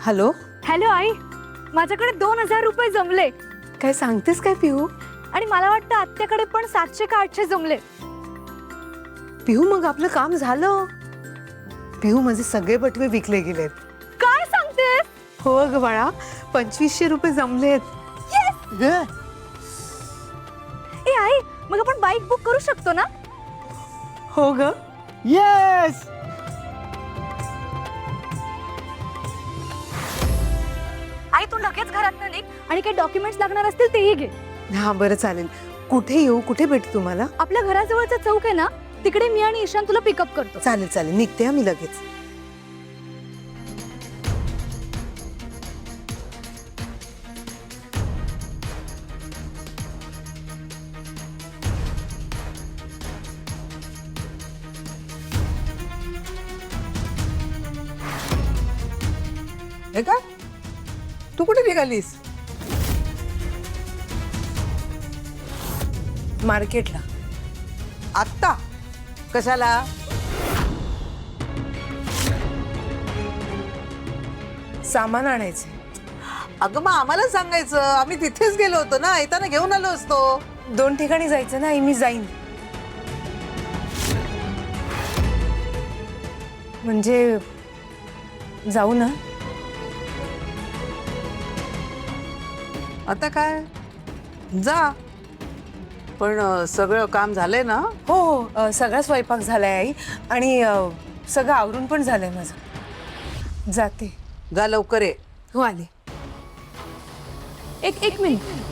Hello. Hello आई, माझ्याकडे 2000 रुपये जमले. काय सांगतेस काय पिहू? आणि मला वाटतं आत्याकडे पण 700 का 800 जमले. पिहू मग आपलं काम झालं. पिहू माझे सगळे बटवे विकले गेलेत. काय सांगतेस? हो ग बाळा, 2500 रुपये जमलेत. ग ए आई, मग आपण बाईक बुक करू शकतो ना? हो ग. येस. आई तू लगेच घरातनं निघ आणि काही डॉक्युमेंट्स लागणार असतील तेही घे. हा बरं चालेल. कुठे येऊ? कुठे भेटू तुम्हाला? आपल्या घराजवळचा चौक आहे ना, तिकडे मी आणि ईशान तुला पिकअप करतो. चालेल चालेल, निघते मी लगेच. हे काय? तू कुठे निघालीस? मार्केटला. आत्ता कशाला? सामान आणायचे. अगं मग आम्हाला सांगायचं, आम्ही तिथेच गेलो होतो ना, येताना घेऊन आलो असतो. 2 ठिकाणी जायचं ना. मी जाईन. म्हणजे जाऊ ना. आता काय, जा. पण सगळं काम झालंय ना? हो हो, सगळा स्वयंपाक झालाय आई. आणि सगळं आवरून पण झालंय माझं. जाते. जा लवकर ये. हो आले. एक मिनिट.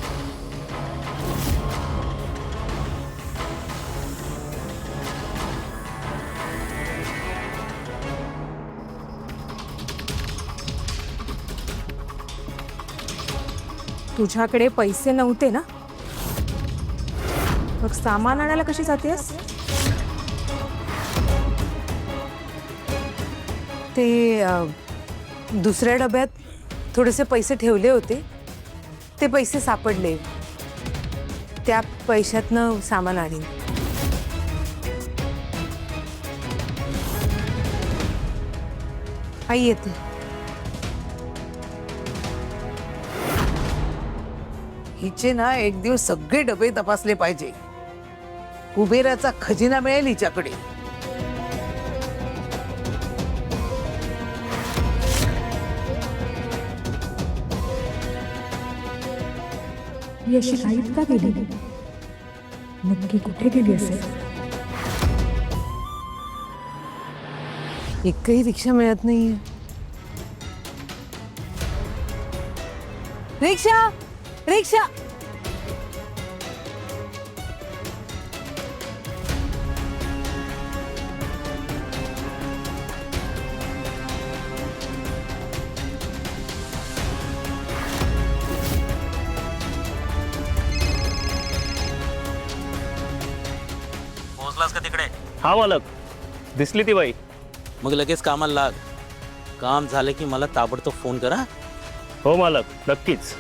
तुझ्याकडे पैसे नव्हते ना? मग सामान आणायला कशी जातेस? ते दुसऱ्या डब्यात थोडेसे पैसे ठेवले होते. ते पैसे सापडले. त्या पैशातनं सामान आणीन. आई येते. हिचे ना एक दिवस सगळे डबे तपासले पाहिजे. कुबेराचा खजिना मिळेल हिच्याकडे. ही अशी लाईट का गेली? नक्की कुठे गेली असेल? एकही रिक्षा मिळत नाहीये. रिक्षा रिक्षा. पोहोचलास का तिकडे? हा मालक, दिसली ती बाई. मग लगेच कामाला लाग. काम झालं की मला ताबडतोब फोन करा. हो मालक, नक्कीच.